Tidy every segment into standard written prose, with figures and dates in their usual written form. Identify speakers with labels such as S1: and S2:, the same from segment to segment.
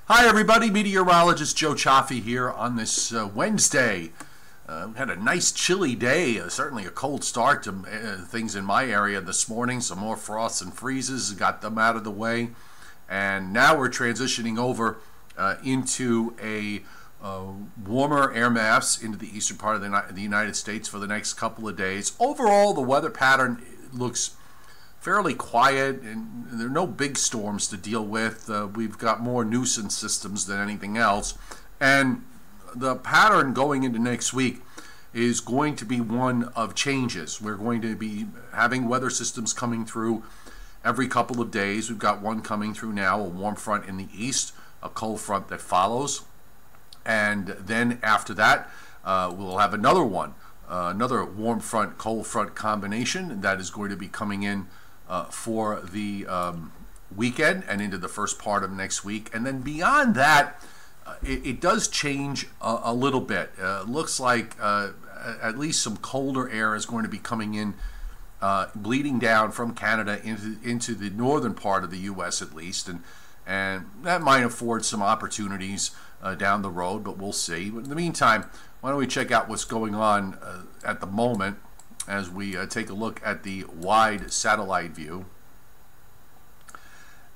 S1: Hi everybody, meteorologist Joe Cioffi here on this Wednesday. Had a nice chilly day, certainly a cold start to things in my area this morning. Some more frosts and freezes, got them out of the way. And now we're transitioning over into a warmer air mass into the eastern part of the United States for the next couple of days. Overall, the weather pattern looks fairly quiet, and there are no big storms to deal with. We've got more nuisance systems than anything else, and the pattern going into next week is going to be one of changes. We're going to be having weather systems coming through every couple of days. We've got one coming through now, a warm front in the east, a cold front that follows, and then after that we'll have another one, another warm front cold front combination that is going to be coming in for the weekend and into the first part of next week. And then beyond that, it does change a little bit. Looks like at least some colder air is going to be coming in, bleeding down from Canada into the northern part of the U.S. at least, and that might afford some opportunities down the road, but we'll see. But in the meantime, why don't we check out what's going on at the moment as we take a look at the wide satellite view.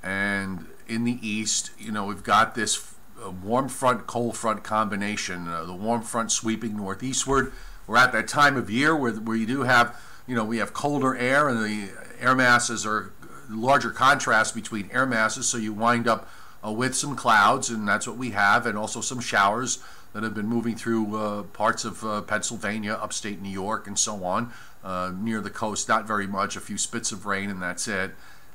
S1: And in the east, we've got this warm front, cold front combination. The warm front sweeping northeastward. We're at that time of year where you do have, we have colder air, and the air masses are larger contrast between air masses, so you wind up with some clouds, and that's what we have, and also some showers that have been moving through parts of Pennsylvania, upstate New York, and so on. Near the coast, not very much, a few spits of rain, and that's it.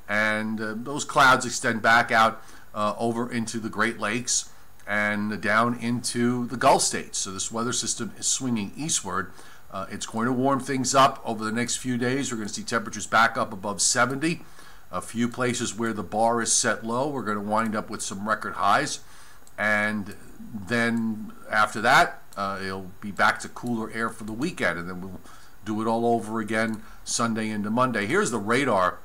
S1: And those clouds extend back out over into the Great Lakes and down into the Gulf states. So this weather system is swinging eastward. It's going to warm things up over the next few days. We're going to see temperatures back up above 70. A few places where the bar is set low, we're going to wind up with some record highs. And then after that, it'll be back to cooler air for the weekend, and then we'll do it all over again Sunday into Monday. Here's the radar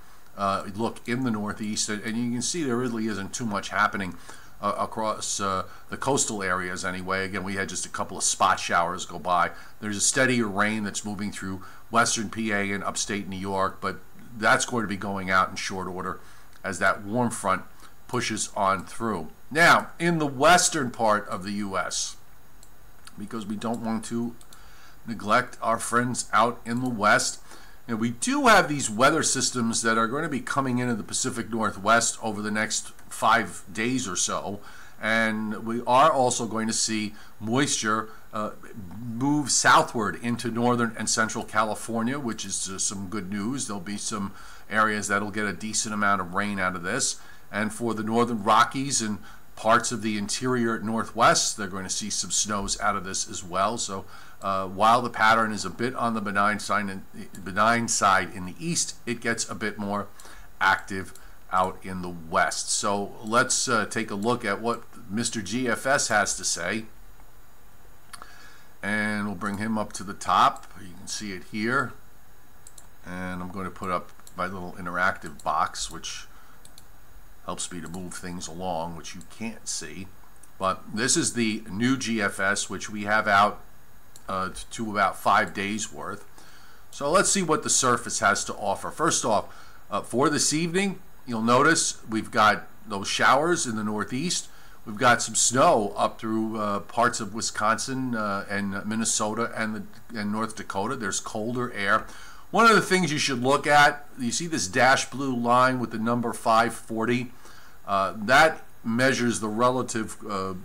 S1: look in the northeast, and you can see there really isn't too much happening across the coastal areas anyway. Again, we had just a couple of spot showers go by. There's a steadier rain that's moving through western PA and upstate New York, but that's going to be going out in short order as that warm front pushes on through. Now, in the western part of the U.S., because we don't want to neglect our friends out in the west, and we do have these weather systems that are going to be coming into the Pacific Northwest over the next 5 days or so, and we are also going to see moisture move southward into northern and central California, which is some good news. There'll be some areas that'll get a decent amount of rain out of this, and for the northern Rockies and parts of the interior Northwest, they're going to see some snows out of this as well. So while the pattern is a bit on the benign side in the east, it gets a bit more active out in the west. So let's take a look at what Mr. GFS has to say, and we'll bring him up to the top. You can see it here, and I'm going to put up my little interactive box, which helps me to move things along, which you can't see. But this is the new GFS, which we have out to about 5 days worth. So let's see what the surface has to offer. First off, for this evening, you'll notice we've got those showers in the northeast. We've got some snow up through parts of Wisconsin and Minnesota and North Dakota. There's colder air. One of the things you should look at, you see this dash blue line with the number 540. That measures the relative, let's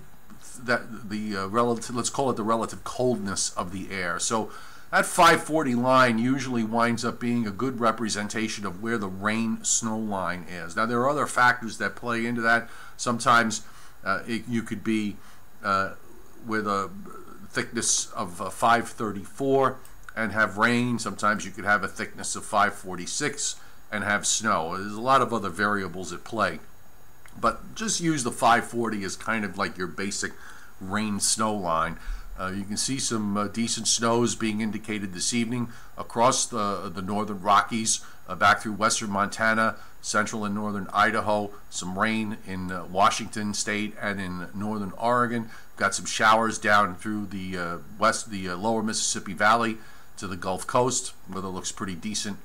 S1: call it the relative coldness of the air. So that 540 line usually winds up being a good representation of where the rain-snow line is. Now, there are other factors that play into that. Sometimes you could be with a thickness of 534 and have rain. Sometimes you could have a thickness of 546 and have snow. There's a lot of other variables at play. But just use the 540 as kind of like your basic rain-snow line. You can see some decent snows being indicated this evening across the northern Rockies, back through western Montana, central and northern Idaho. Some rain in Washington State and in northern Oregon. Got some showers down through the lower Mississippi Valley to the Gulf Coast. Weather looks pretty decent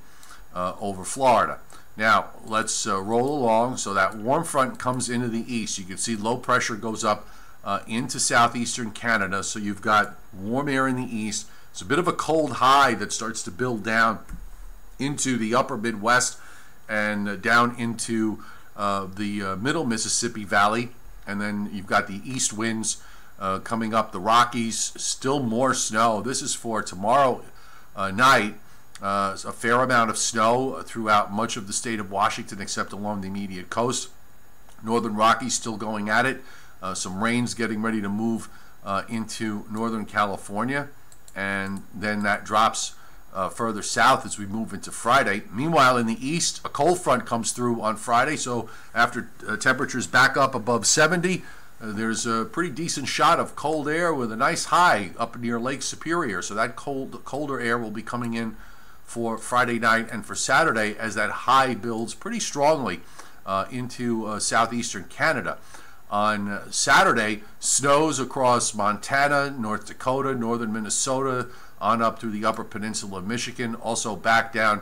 S1: over Florida. Now let's roll along. So that warm front comes into the east. You can see low pressure goes up into southeastern Canada. So you've got warm air in the east. It's a bit of a cold high that starts to build down into the upper Midwest and down into the middle Mississippi Valley. And then you've got the east winds coming up the Rockies. Still more snow. This is for tomorrow night. A fair amount of snow throughout much of the state of Washington except along the immediate coast. Northern Rockies still going at it. Some rains getting ready to move into northern California, and then that drops further south as we move into Friday. Meanwhile, in the east, a cold front comes through on Friday, so after temperatures back up above 70, there's a pretty decent shot of cold air with a nice high up near Lake Superior. So that colder air will be coming in for Friday night and for Saturday as that high builds pretty strongly into southeastern Canada. On Saturday, snows across Montana, North Dakota, northern Minnesota, on up through the upper peninsula of Michigan, also back down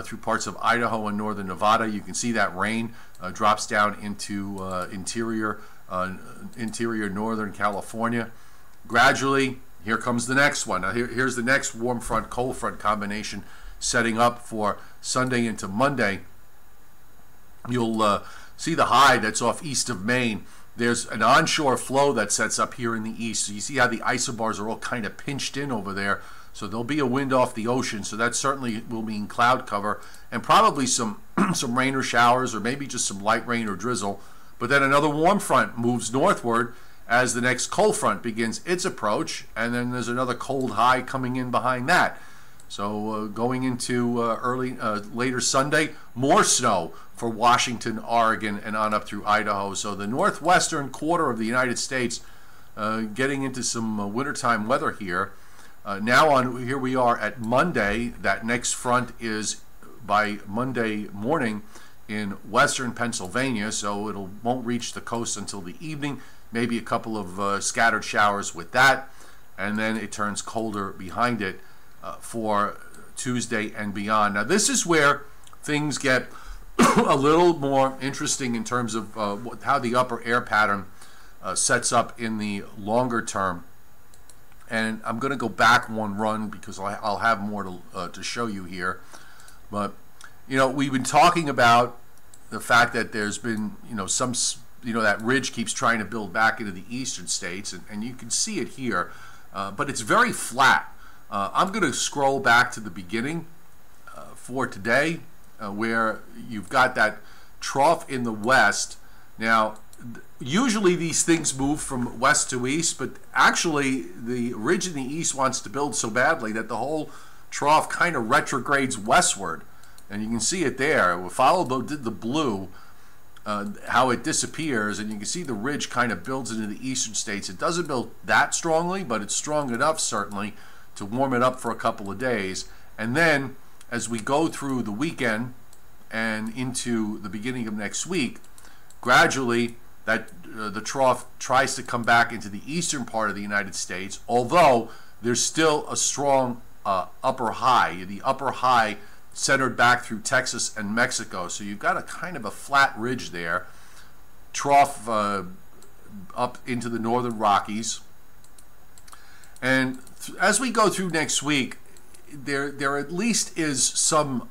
S1: through parts of Idaho and northern Nevada. You can see that rain drops down into interior northern California. Gradually, here comes the next one. Now here's the next warm front, cold front combination setting up for Sunday into Monday. You'll see the high that's off east of Maine. There's an onshore flow that sets up here in the east. So you see how the isobars are all kind of pinched in over there. So there'll be a wind off the ocean. So that certainly will mean cloud cover and probably some some rain or showers, or maybe just some light rain or drizzle. But then another warm front moves northward as the next cold front begins its approach, and then there's another cold high coming in behind that. So going into later Sunday, more snow for Washington, Oregon, and on up through Idaho. So the northwestern quarter of the United States getting into some wintertime weather here. Here we are at Monday. That next front is by Monday morning in western Pennsylvania, so it won't reach the coast until the evening. Maybe a couple of scattered showers with that, and then it turns colder behind it for Tuesday and beyond. Now this is where things get a little more interesting in terms of how the upper air pattern sets up in the longer term. And I'm going to go back one run because I'll have more to show you here. But you know, we've been talking about the fact that there's been that ridge keeps trying to build back into the eastern states, and you can see it here, but it's very flat. I'm going to scroll back to the beginning for today, where you've got that trough in the west. Now, usually these things move from west to east, but actually the ridge in the east wants to build so badly that the whole trough kind of retrogrades westward. And you can see it there. We'll follow the blue, how it disappears, and you can see the ridge kind of builds into the eastern states. It doesn't build that strongly, but it's strong enough, certainly, to warm it up for a couple of days. And then, as we go through the weekend and into the beginning of next week, gradually the trough tries to come back into the eastern part of the United States, although there's still a strong upper high. The upper high centered back through Texas and Mexico. So you've got a kind of a flat ridge there. Trough up into the northern Rockies. And as we go through next week, there at least is some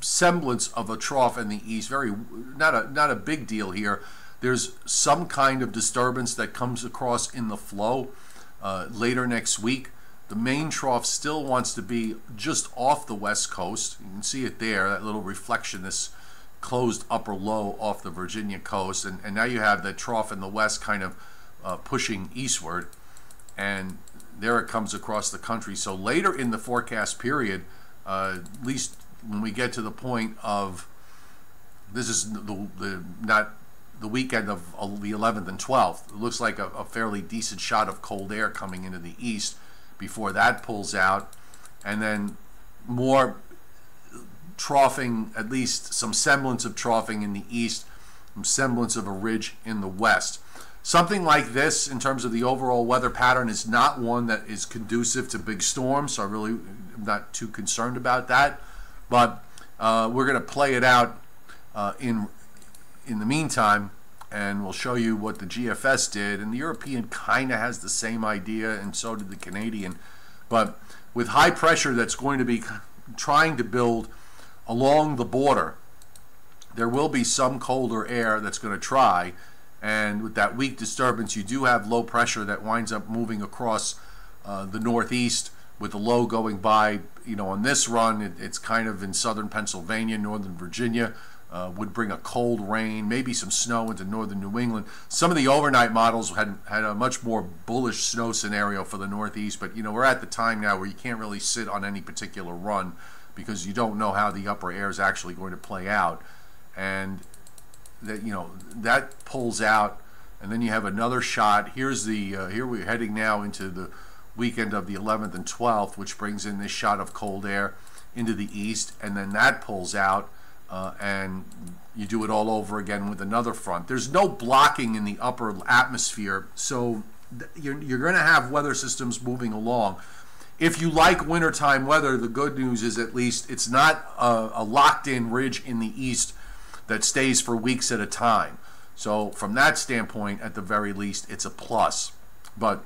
S1: semblance of a trough in the east. Not a big deal here. There's some kind of disturbance that comes across in the flow later next week. The main trough still wants to be just off the west coast. You can see it there, that little reflection, this closed upper low off the Virginia coast. And now you have the trough in the west kind of pushing eastward. And there it comes across the country. So later in the forecast period, at least when we get to the point of, this is the not the weekend of the 11th and 12th. It looks like a fairly decent shot of cold air coming into the east before that pulls out, and then more troughing, at least some semblance of troughing in the east, some semblance of a ridge in the west. Something like this, in terms of the overall weather pattern, is not one that is conducive to big storms, so I really am not too concerned about that. But we're going to play it out in the meantime, and we'll show you what the GFS did. And the European kind of has the same idea, and so did the Canadian. But with high pressure that's going to be trying to build along the border, there will be some colder air that's going to try. And with that weak disturbance, you do have low pressure that winds up moving across the northeast, with the low going by, on this run, it's kind of in southern Pennsylvania, northern Virginia, would bring a cold rain, maybe some snow into northern New England. Some of the overnight models had a much more bullish snow scenario for the northeast, but we're at the time now where you can't really sit on any particular run because you don't know how the upper air is actually going to play out. And that that pulls out, and then you have another shot. Here's the here we're heading now into the weekend of the 11th and 12th, which brings in this shot of cold air into the east, and then that pulls out, and you do it all over again with another front. There's no blocking in the upper atmosphere, so you're going to have weather systems moving along. If you like wintertime weather, the good news is at least it's not a locked-in ridge in the east that stays for weeks at a time. So from that standpoint, at the very least, it's a plus. But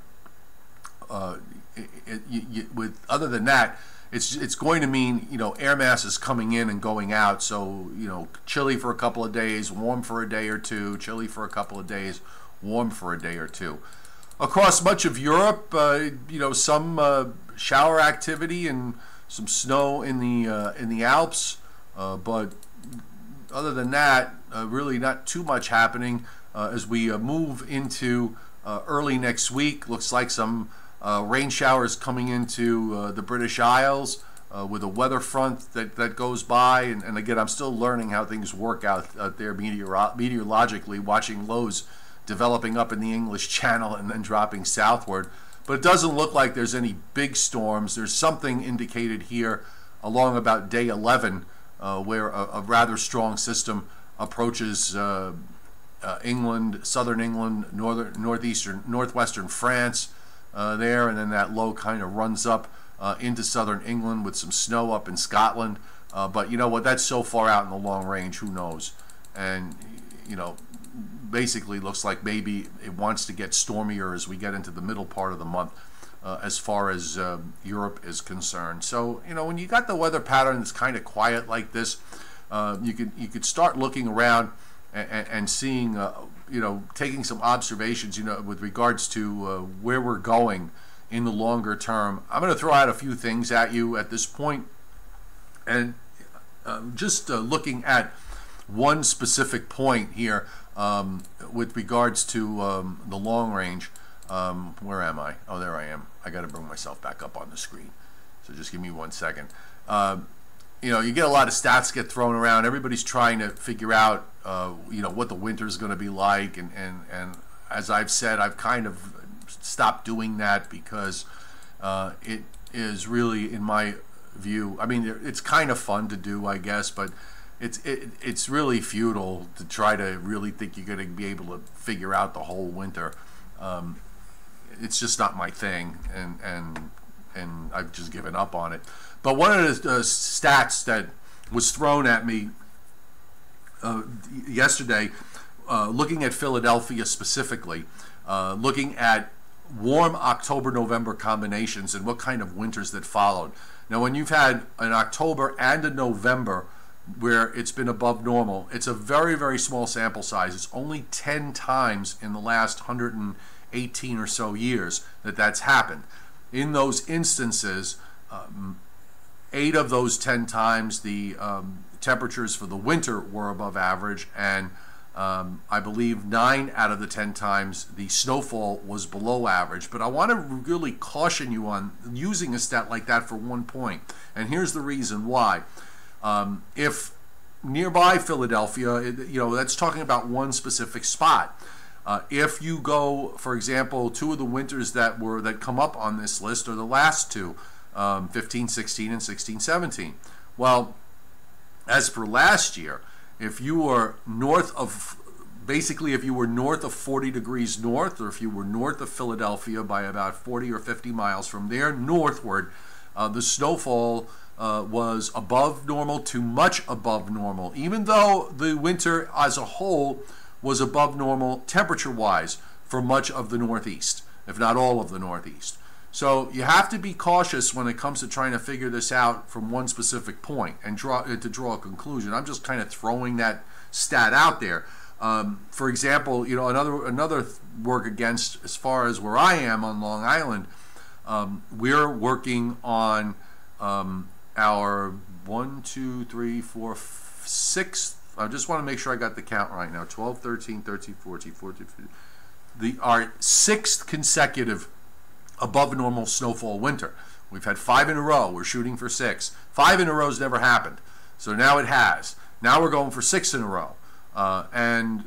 S1: other than that, it's going to mean air masses coming in and going out. So chilly for a couple of days, warm for a day or two, chilly for a couple of days, warm for a day or two. Across much of Europe, some shower activity and some snow in the Alps, but other than that, really not too much happening as we move into early next week. Looks like some rain showers coming into the British Isles with a weather front that goes by. And again, I'm still learning how things work out there meteorologically, watching lows developing up in the English Channel and then dropping southward. But it doesn't look like there's any big storms. There's something indicated here along about day 11 where a rather strong system approaches England, southern England, northwestern France there, and then that low kind of runs up into southern England with some snow up in Scotland. But you know what? That's so far out in the long range, who knows? And basically looks like maybe it wants to get stormier as we get into the middle part of the month. As far as Europe is concerned. So when you got the weather pattern that's kind of quiet like this, you could start looking around and seeing taking some observations with regards to where we're going in the longer term. I'm going to throw out a few things at you at this point, and just looking at one specific point here with regards to the long range. Where am I? Oh, there I am. I got to bring myself back up on the screen. So just give me 1 second. You get a lot of stats get thrown around. Everybody's trying to figure out, what the winter is going to be like. And as I've said, I've kind of stopped doing that because it is really, in my view, I mean, it's kind of fun to do, I guess, but it's really futile to try to really think you're going to be able to figure out the whole winter. It's just not my thing, and I've just given up on it. But one of the stats that was thrown at me yesterday, looking at Philadelphia specifically, looking at warm October-November combinations and what kind of winters that followed. Now, when you've had an October and a November where it's been above normal, it's a very, very small sample size. It's only 10 times in the last 118 or so years that's happened. In those instances, 8 of those 10 times the temperatures for the winter were above average, and I believe 9 out of the 10 times the snowfall was below average. But I want to really caution you on using a stat like that for one point, and here's the reason why. If nearby Philadelphia, that's talking about one specific spot. If you go, for example, two of the winters that come up on this list are the last two, 15-16 and 16-17. Well, as for last year, if you were north of 40 degrees north, or if you were north of Philadelphia by about 40 or 50 miles from there northward, the snowfall was above normal to much above normal, even though the winter as a whole was above normal temperature-wise for much of the Northeast, if not all of the Northeast. So you have to be cautious when it comes to trying to figure this out from one specific point and draw a conclusion. I'm just kind of throwing that stat out there. For example, another work against, as far as where I am on Long Island, we're working on our 1, 2, 3, 4, 6. I just want to make sure I got the count right now. 12, 13, 13, 14, 14, 15. Our sixth consecutive above normal snowfall winter. We've had 5 in a row. We're shooting for 6. 5 in a row's never happened. So now it has. Now we're going for 6 in a row. And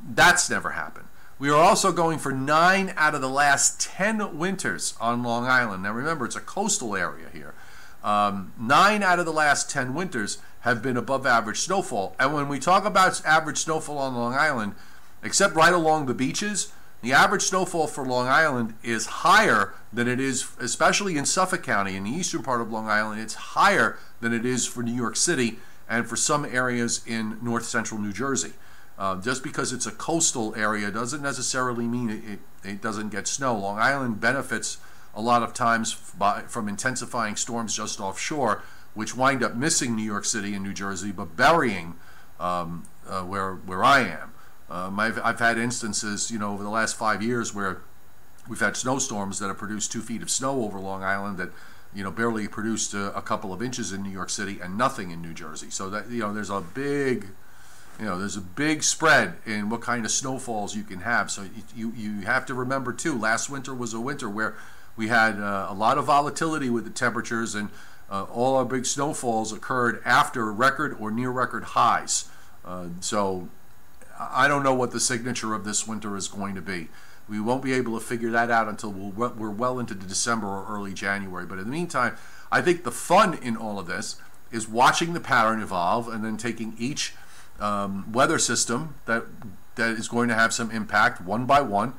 S1: that's never happened. We are also going for 9 out of the last 10 winters on Long Island. Now remember, it's a coastal area here. 9 out of the last 10 winters have been above average snowfall. And when we talk about average snowfall on Long Island, except right along the beaches, the average snowfall for Long Island is higher than it is, especially in Suffolk County, in the eastern part of Long Island, it's higher than it is for New York City and for some areas in north central New Jersey. Just because it's a coastal area doesn't necessarily mean it doesn't get snow. Long Island benefits a lot of times from intensifying storms just offshore, which wind up missing New York City and New Jersey, but burying where I am. I've had instances, over the last 5 years where we've had snowstorms that have produced 2 feet of snow over Long Island that, barely produced a couple of inches in New York City and nothing in New Jersey. So that, there's a big spread in what kind of snowfalls you can have. So you have to remember too, last winter was a winter where we had a lot of volatility with the temperatures, and all our big snowfalls occurred after record or near record highs. So I don't know what the signature of this winter is going to be. We won't be able to figure that out until we're well into December or early January. But in the meantime, I think the fun in all of this is watching the pattern evolve and then taking each weather system that is going to have some impact one by one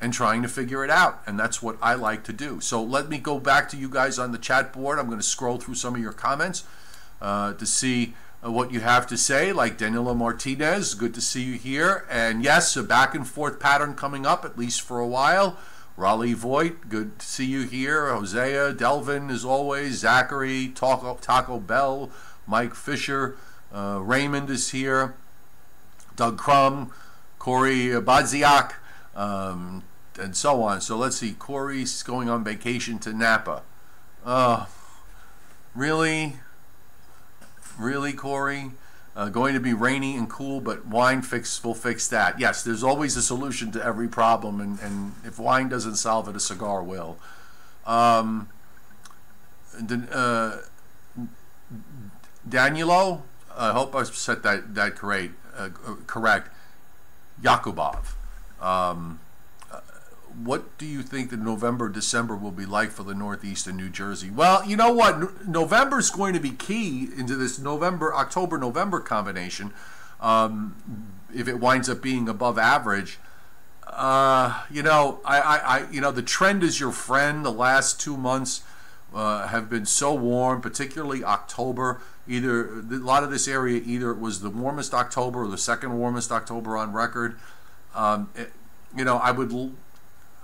S1: and trying to figure it out. And that's what I like to do. So let me go back to you guys on the chat board. I'm going to scroll through some of your comments to see what you have to say, like Danilo Martinez, good to see you here. And yes, a back and forth pattern coming up, at least for a while. Raleigh Voigt, good to see you here. Hosea, Delvin, as always. Zachary, Taco Bell, Mike Fisher, Raymond is here. Doug Crum, Corey Badziak, and so on. So let's see, Corey's going on vacation to Napa. Really? Really, Corey? Going to be rainy and cool, but wine will fix that. Yes, there's always a solution to every problem, and if wine doesn't solve it, a cigar will. Danilo, I hope I said that correct. Yakubov. What do you think the November, December will be like for the Northeast and New Jersey? Well, you know what? November is going to be key into this October-November combination. If it winds up being above average, the trend is your friend. The last 2 months have been so warm, particularly October. A lot of this area, either it was the warmest October or the second warmest October on record.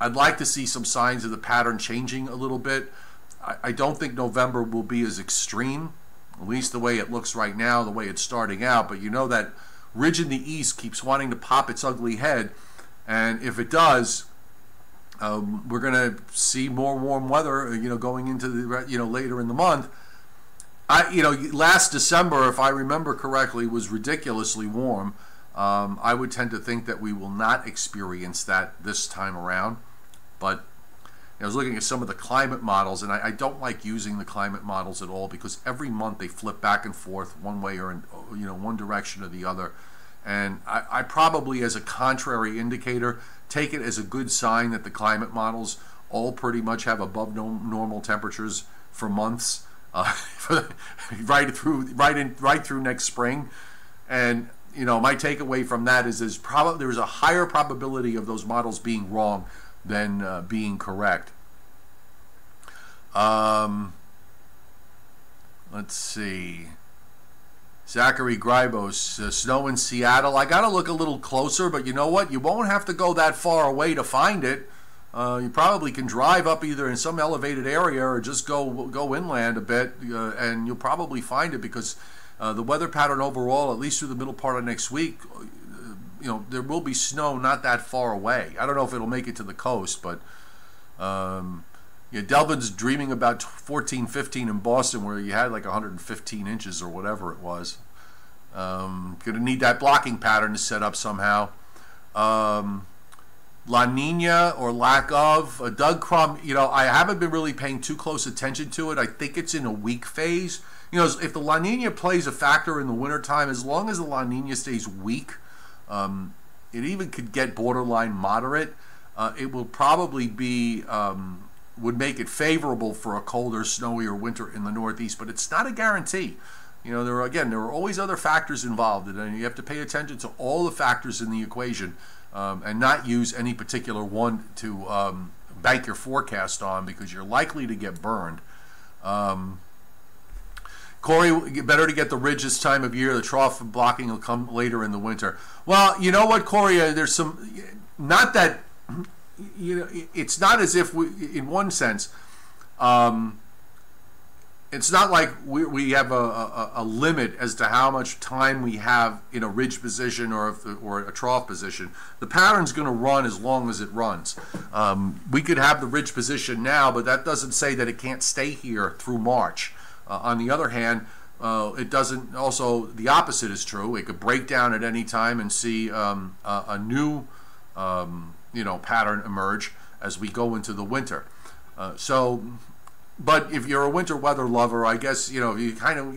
S1: I'd like to see some signs of the pattern changing a little bit. I don't think November will be as extreme, at least the way it looks right now, the way it's starting out. But that ridge in the east keeps wanting to pop its ugly head, and if it does, we're going to see more warm weather. Going into the later in the month. Last December, if I remember correctly, was ridiculously warm. I would tend to think that we will not experience that this time around. But I was looking at some of the climate models, and I don't like using the climate models at all, because every month they flip back and forth one way or one direction or the other. And I probably, as a contrary indicator, take it as a good sign that the climate models all pretty much have above normal temperatures for months, right through next spring. And my takeaway from that is there's a higher probability of those models being wrong than being correct. Let's see. Zachary Gribos, snow in Seattle. I got to look a little closer, but you know what? You won't have to go that far away to find it. You probably can drive up either in some elevated area or just go inland a bit, and you'll probably find it, because the weather pattern overall, at least through the middle part of next week, there will be snow not that far away. I don't know if it'll make it to the coast, but Delvin's dreaming about 14, 15 in Boston, where you had like 115 inches or whatever it was. Going to need that blocking pattern to set up somehow. La Nina or lack of. Doug Crum, I haven't been really paying too close attention to it. I think it's in a weak phase. If the La Nina plays a factor in the wintertime, as long as the La Nina stays weak, it even could get borderline moderate. It will probably be, would make it favorable for a colder, snowier winter in the Northeast, but it's not a guarantee. There are always other factors involved, and you have to pay attention to all the factors in the equation, and not use any particular one to bank your forecast on, because you're likely to get burned. Corey, better to get the ridge this time of year. The trough blocking will come later in the winter. Well, you know what, Corey? There's some, not that, it's not as if we, in one sense, it's not like we have a limit as to how much time we have in a ridge position or a trough position. The pattern's going to run as long as it runs. We could have the ridge position now, but that doesn't say that it can't stay here through March. On the other hand, it doesn't. Also, the opposite is true. It could break down at any time and see a new, pattern emerge as we go into the winter. But if you're a winter weather lover, I guess you kind of.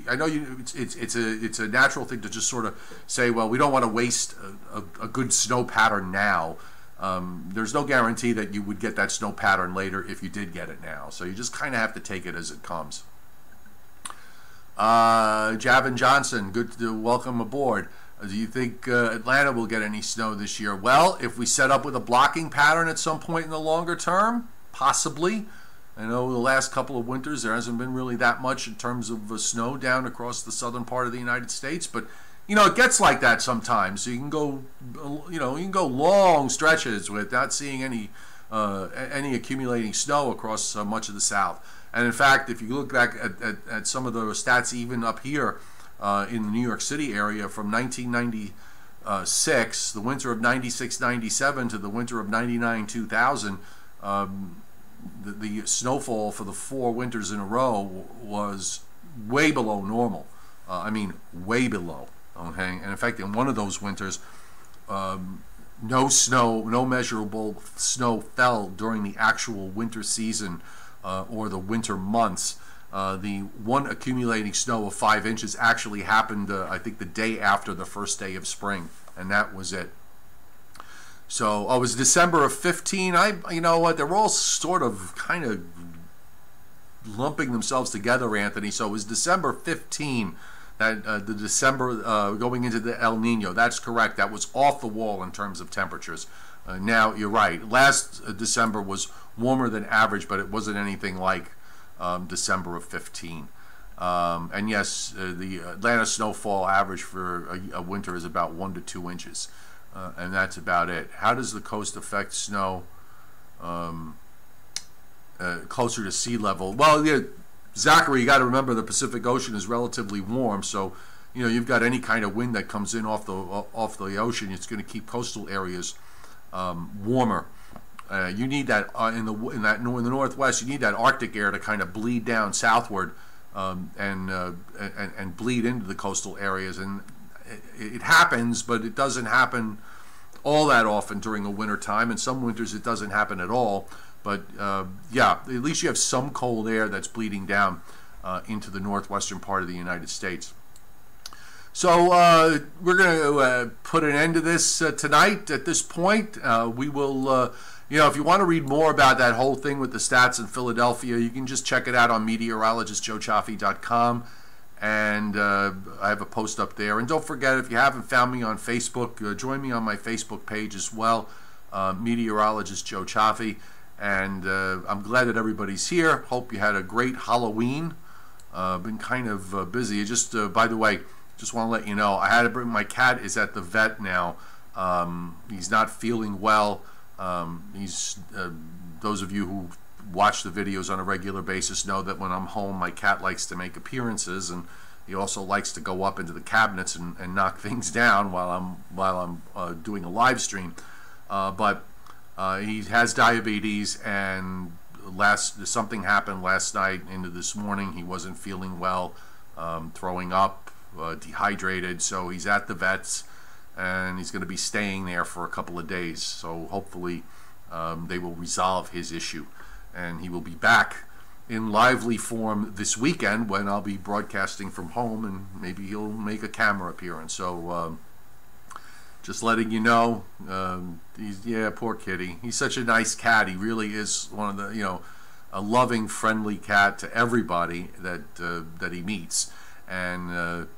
S1: I know it's a natural thing to just sort of say, well, we don't want to waste a good snow pattern now. There's no guarantee that you would get that snow pattern later if you did get it now. So you just kind of have to take it as it comes. Javin Johnson, good to welcome aboard. Do you think Atlanta will get any snow this year? Well, if we set up with a blocking pattern at some point in the longer term, possibly. I know the last couple of winters there hasn't been really that much in terms of snow down across the southern part of the United States, but it gets like that sometimes. So you can go, long stretches without seeing any accumulating snow across much of the South. And in fact, if you look back at some of the stats, even up here in the New York City area, from 1996, the winter of 96-97 to the winter of 99-2000, the snowfall for the 4 winters in a row was way below normal. I mean, way below. Okay, and in fact, in one of those winters, no measurable snow fell during the actual winter season or the winter months. The one accumulating snow of 5 inches actually happened, I think, the day after the first day of spring, and that was it. So, it was December of 15. You know what? They're all sort of kind of lumping themselves together, Anthony. So it was December 15. That the December going into the El Nino. That's correct. That was off the wall in terms of temperatures. Now you're right. Last December was warmer than average, but it wasn't anything like December of 15. And yes, the Atlanta snowfall average for a winter is about 1 to 2 inches, and that's about it. How does the coast affect snow closer to sea level? Well, yeah, Zachary, you got to remember the Pacific Ocean is relatively warm, so you've got any kind of wind that comes in off the ocean. It's going to keep coastal areas warmer. You need that in the Northwest. You need that Arctic air to kind of bleed down southward and bleed into the coastal areas. And it happens, but it doesn't happen all that often during the winter time. And some winters it doesn't happen at all. But yeah, at least you have some cold air that's bleeding down into the northwestern part of the United States. So we're going to put an end to this tonight. At this point, we will, you know, if you want to read more about that whole thing with the stats in Philadelphia, you can just check it out on meteorologistjoecioffi.com. And I have a post up there. And don't forget, if you haven't found me on Facebook, join me on my Facebook page as well, Meteorologist Joe Cioffi. And I'm glad that everybody's here. Hope you had a great Halloween. Been kind of busy. Just by the way, just want to let you know, I had to bring my cat is at the vet now. He's not feeling well. Those of you who watch the videos on a regular basis know that when I'm home, my cat likes to make appearances, and he also likes to go up into the cabinets and knock things down while I'm doing a live stream. But he has diabetes, and something happened last night into this morning. He wasn't feeling well, throwing up, dehydrated, so he's at the vet's, and he's going to be staying there for a couple of days. So hopefully they will resolve his issue, and he will be back in lively form this weekend when I'll be broadcasting from home, and maybe he'll make a camera appearance. So just letting you know, yeah, poor kitty. He's such a nice cat. He really is one of the, you know, a loving, friendly cat to everybody that he meets, and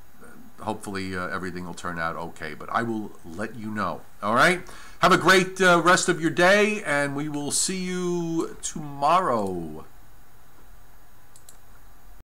S1: hopefully everything will turn out okay. But I will let you know. All right. Have a great rest of your day, and we will see you tomorrow.